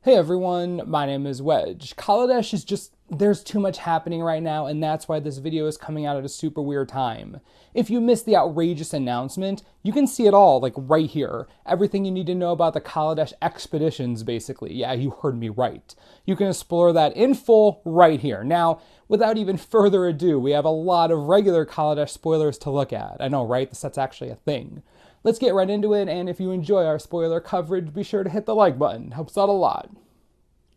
Hey everyone, my name is Wedge. Kaladesh is just, there's too much happening right now, and that's why this video is coming out at a super weird time. If you missed the outrageous announcement, you can see it all, like right here. Everything you need to know about the Kaladesh expeditions, basically. Yeah, you heard me right. You can explore that in full right here. Now, without even further ado, we have a lot of regular Kaladesh spoilers to look at. I know, right? That's actually a thing. Let's get right into it, and if you enjoy our spoiler coverage, be sure to hit the like button. Helps out a lot.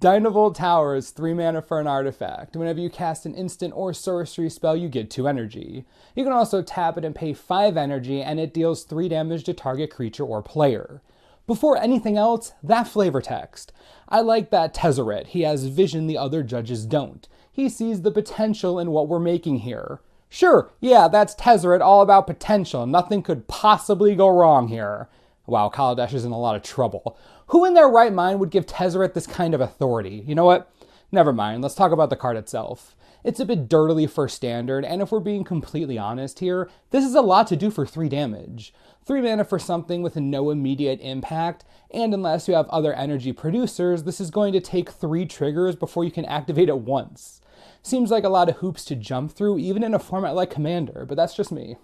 Dynavolt Tower is 3 mana for an artifact. Whenever you cast an instant or sorcery spell, you get 2 energy. You can also tap it and pay 5 energy, and it deals 3 damage to target creature or player. Before anything else, that flavor text. I like that Tezzeret. He has vision the other judges don't. He sees the potential in what we're making here. Sure, yeah, that's Tezzeret, all about potential. Nothing could possibly go wrong here. Wow, Kaladesh is in a lot of trouble. Who in their right mind would give Tezzeret this kind of authority? You know what? Never mind, let's talk about the card itself. It's a bit dirtily for standard, and if we're being completely honest here, this is a lot to do for 3 damage. 3 mana for something with no immediate impact, and unless you have other energy producers, this is going to take 3 triggers before you can activate it once. Seems like a lot of hoops to jump through, even in a format like Commander, but that's just me.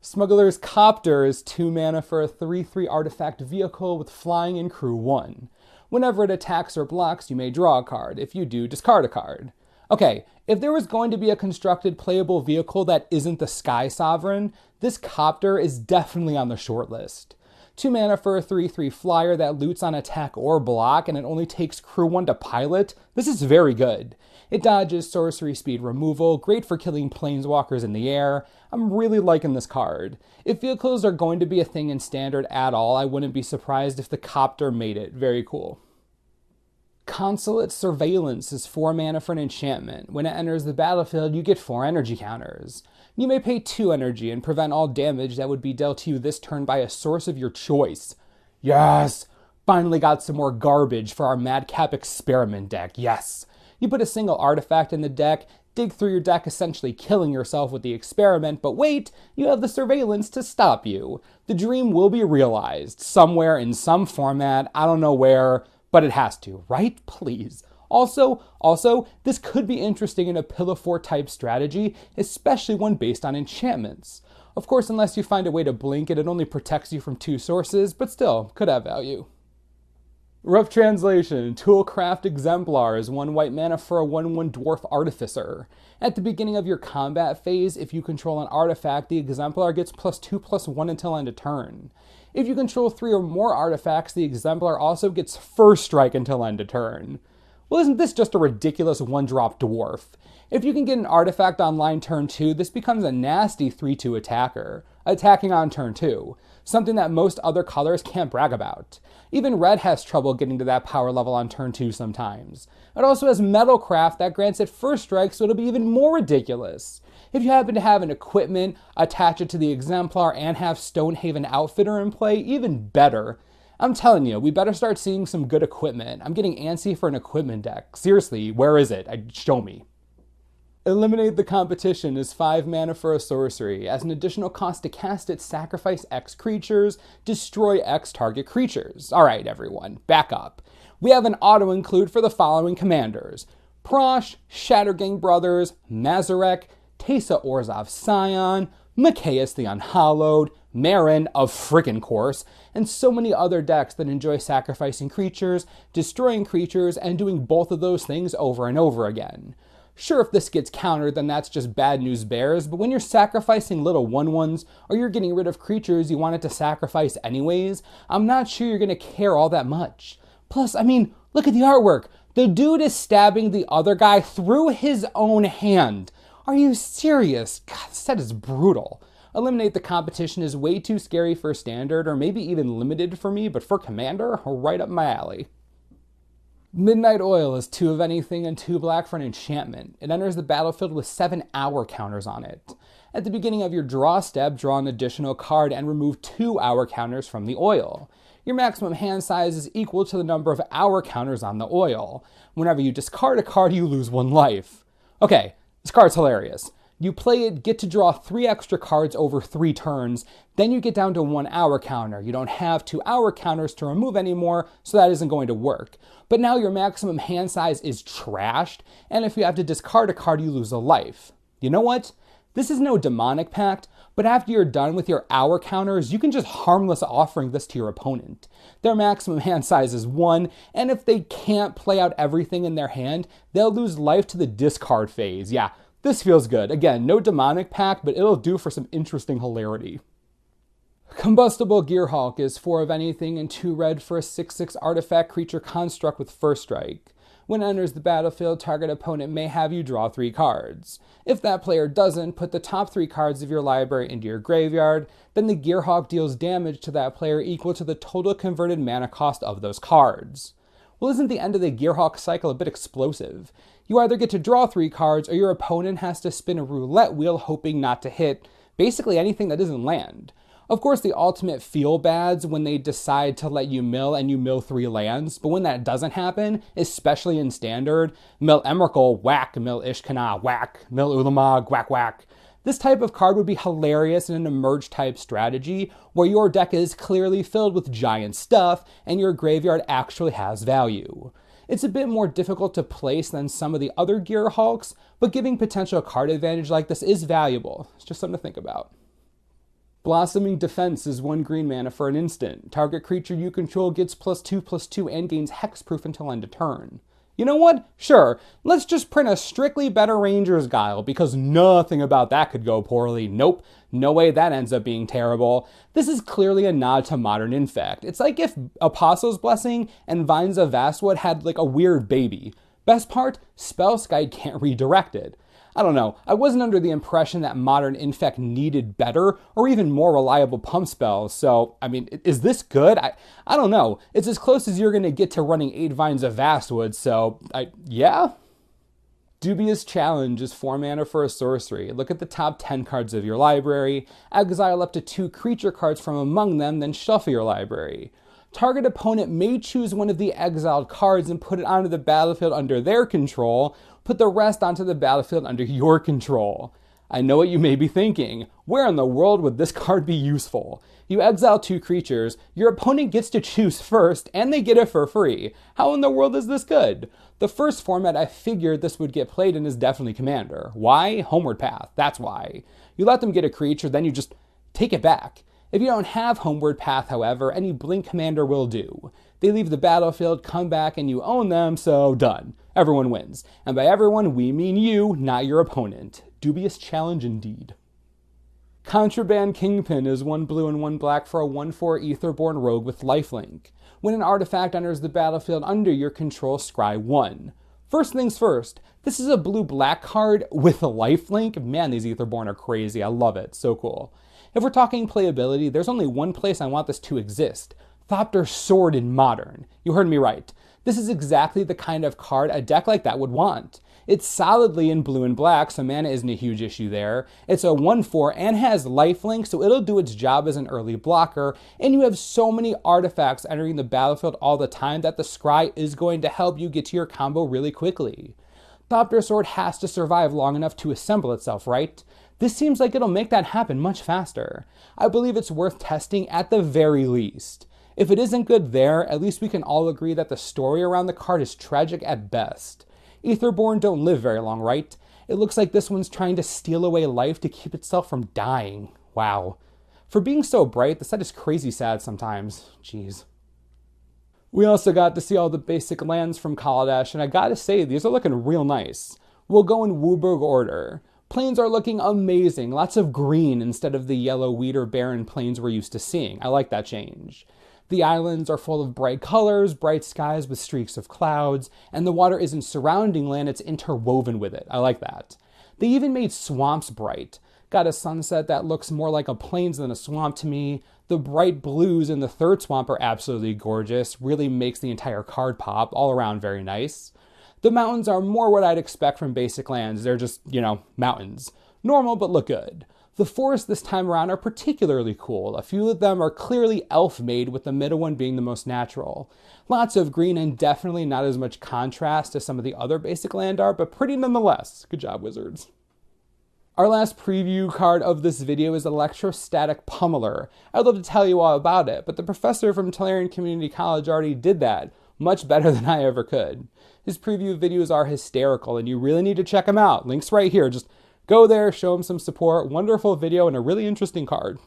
Smuggler's Copter is 2 mana for a 3/3 artifact vehicle with flying and crew 1. Whenever it attacks or blocks, you may draw a card. If you do, discard a card. Okay, if there was going to be a constructed playable vehicle that isn't the Sky Sovereign, this Copter is definitely on the short list. 2 mana for a 3/3 flyer that loots on attack or block, and it only takes crew 1 to pilot. This is very good. It dodges sorcery speed removal, great for killing planeswalkers in the air. I'm really liking this card. If vehicles are going to be a thing in standard at all, I wouldn't be surprised if the Copter made it. Very cool. Consulate Surveillance is 4 mana for an enchantment. When it enters the battlefield, you get 4 energy counters. You may pay 2 energy and prevent all damage that would be dealt to you this turn by a source of your choice. Yes! Finally got some more garbage for our Madcap Experiment deck, yes! You put a single artifact in the deck, dig through your deck essentially killing yourself with the experiment, but wait, you have the surveillance to stop you. The dream will be realized, somewhere in some format, I don't know where, but it has to, right? Please. Also, this could be interesting in a Pillar 4 type strategy, especially one based on enchantments. Of course, unless you find a way to blink it only protects you from 2 sources, but still, could have value. Rough translation, Toolcraft Exemplar is 1 white mana for a 1/1 Dwarf Artificer. At the beginning of your combat phase, if you control an artifact, the Exemplar gets +2/+1 until end of turn. If you control 3 or more artifacts, the Exemplar also gets First Strike until end of turn. Well, isn't this just a ridiculous 1-drop dwarf? If you can get an artifact online turn 2, this becomes a nasty 3/2 attacker, attacking on turn 2, something that most other colors can't brag about. Even red has trouble getting to that power level on turn 2 sometimes. It also has Metalcraft that grants it First Strike, so it'll be even more ridiculous. If you happen to have an equipment, attach it to the Exemplar, and have Stonehaven Outfitter in play, even better. I'm telling you, we better start seeing some good equipment. I'm getting antsy for an equipment deck. Seriously, where is it? Show me. Eliminate the Competition is 5 mana for a sorcery. As an additional cost to cast it, sacrifice X creatures, destroy X target creatures. Alright everyone, back up. We have an auto-include for the following commanders. Prosh, Shattergang Brothers, Mazarek, Teysa Orzhov Scion, Mikaeus the Unhallowed, Marin, of frickin' course, and so many other decks that enjoy sacrificing creatures, destroying creatures, and doing both of those things over and over again. Sure, if this gets countered, then that's just bad news bears, but when you're sacrificing little 1/1s, or you're getting rid of creatures you wanted to sacrifice anyways, I'm not sure you're gonna care all that much. Plus, I mean, look at the artwork. The dude is stabbing the other guy through his own hand. Are you serious? God, this set is brutal. Eliminate the Competition is way too scary for standard, or maybe even limited for me, but for Commander, right up my alley. Midnight Oil is 2 of anything and 2 black for an enchantment. It enters the battlefield with 7 hour counters on it. At the beginning of your draw step, draw an additional card and remove 2 hour counters from the oil. Your maximum hand size is equal to the number of hour counters on the oil. Whenever you discard a card, you lose 1 life. Okay, this card's hilarious. You play it, get to draw 3 extra cards over 3 turns, then you get down to 1 hour counter. You don't have 2 hour counters to remove anymore, so that isn't going to work. But now your maximum hand size is trashed, and if you have to discard a card, you lose a life. You know what? This is no demonic pact, but after you're done with your hour counters, you can just harmless offering this to your opponent. Their maximum hand size is 1, and if they can't play out everything in their hand, they'll lose life to the discard phase. Yeah, this feels good. Again, no demonic pact, but it'll do for some interesting hilarity. Combustible Gearhulk is 4 of anything and 2 red for a 6/6 artifact creature construct with first strike. When it enters the battlefield, target opponent may have you draw 3 cards. If that player doesn't, put the top 3 cards of your library into your graveyard, then the Gearhulk deals damage to that player equal to the total converted mana cost of those cards. Well, isn't the end of the Gearhulk cycle a bit explosive? You either get to draw 3 cards, or your opponent has to spin a roulette wheel hoping not to hit basically anything that doesn't land. Of course, the ultimate feel-bads when they decide to let you mill and you mill 3 lands, but when that doesn't happen, especially in Standard, mill Emrakul, whack, mill Ishkana, whack, mill Ulamog, whack, whack. This type of card would be hilarious in an emerge-type strategy, where your deck is clearly filled with giant stuff, and your graveyard actually has value. It's a bit more difficult to place than some of the other Gearhulks, but giving potential card advantage like this is valuable. It's just something to think about. Blossoming Defense is 1 green mana for an instant. Target creature you control gets +2/+2 and gains hexproof until end of turn. You know what? Sure, let's just print a strictly better Ranger's Guile, because nothing about that could go poorly. Nope, no way that ends up being terrible. This is clearly a nod to Modern Infect. It's like if Apostle's Blessing and Vines of Vastwood had like a weird baby. Best part, Spellskite can't redirect it. I don't know, I wasn't under the impression that Modern Infect needed better or even more reliable pump spells, so, I mean, is this good? I don't know. It's as close as you're going to get to running 8 Vines of Vastwood, so, yeah? Dubious Challenge is 4 mana for a sorcery. Look at the top 10 cards of your library, exile up to 2 creature cards from among them, then shuffle your library. Target opponent may choose one of the exiled cards and put it onto the battlefield under their control. Put the rest onto the battlefield under your control. I know what you may be thinking. Where in the world would this card be useful? You exile 2 creatures, your opponent gets to choose first, and they get it for free. How in the world is this good? The first format I figured this would get played in is definitely Commander. Why? Homeward Path. That's why. You let them get a creature, then you just take it back. If you don't have Homeward Path, however, any Blink Commander will do. They leave the battlefield, come back, and you own them, so done. Everyone wins. And by everyone, we mean you, not your opponent. Dubious challenge indeed. Contraband Kingpin is 1 blue and 1 black for a 1/4 Aetherborn Rogue with lifelink. When an artifact enters the battlefield under your control, scry 1. First things first, this is a blue-black card with a lifelink. Man, these Aetherborn are crazy. I love it. So cool. If we're talking playability, there's only one place I want this to exist. Thopter's Sword in Modern. You heard me right. This is exactly the kind of card a deck like that would want. It's solidly in blue and black, so mana isn't a huge issue there. It's a 1/4 and has lifelink, so it'll do its job as an early blocker, and you have so many artifacts entering the battlefield all the time that the scry is going to help you get to your combo really quickly. Thopter's Sword has to survive long enough to assemble itself, right? This seems like it'll make that happen much faster. I believe it's worth testing at the very least. If it isn't good there, at least we can all agree that the story around the card is tragic at best. Aetherborn don't live very long, right? It looks like this one's trying to steal away life to keep itself from dying. Wow. For being so bright, the set is crazy sad sometimes. Jeez. We also got to see all the basic lands from Kaladesh, and I gotta say, these are looking real nice. We'll go in Wooburg order. Plains are looking amazing. Lots of green instead of the yellow wheat or barren plains we're used to seeing. I like that change. The islands are full of bright colors, bright skies with streaks of clouds, and the water isn't surrounding land, it's interwoven with it. I like that. They even made swamps bright. Got a sunset that looks more like a plains than a swamp to me. The bright blues in the third swamp are absolutely gorgeous. Really makes the entire card pop. All around very nice. The mountains are more what I'd expect from basic lands. They're just, mountains. Normal, but look good. The forests this time around are particularly cool. A few of them are clearly elf-made, with the middle one being the most natural. Lots of green and definitely not as much contrast as some of the other basic land art, but pretty nonetheless. Good job, Wizards. Our last preview card of this video is Electrostatic Pummeler. I'd love to tell you all about it, but the professor from Tulare Community College already did that, much better than I ever could. His preview videos are hysterical, and you really need to check them out. Link's right here. Just go there, show him some support. Wonderful video and a really interesting card.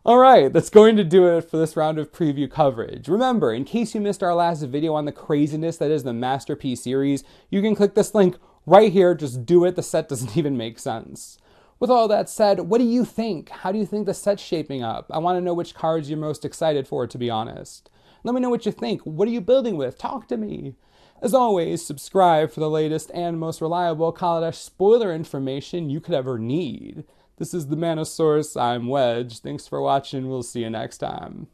Alright, that's going to do it for this round of preview coverage. Remember, in case you missed our last video on the craziness that is the Masterpiece series, you can click this link right here. Just do it. The set doesn't even make sense. With all that said, what do you think? How do you think the set's shaping up? I want to know which cards you're most excited for, to be honest. Let me know what you think. What are you building with? Talk to me. As always, subscribe for the latest and most reliable Kaladesh spoiler information you could ever need. This is the Manosaurus. I'm Wedge. Thanks for watching. We'll see you next time.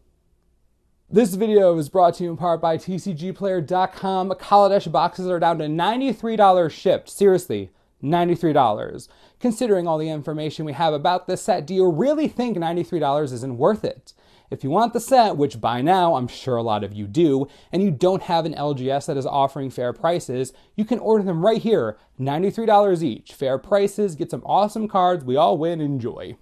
This video is brought to you in part by TCGplayer.com. Kaladesh boxes are down to $93 shipped. Seriously, $93. Considering all the information we have about this set, do you really think $93 isn't worth it? If you want the set, which by now I'm sure a lot of you do, and you don't have an LGS that is offering fair prices, you can order them right here, $93 each. Fair prices, get some awesome cards, we all win, enjoy.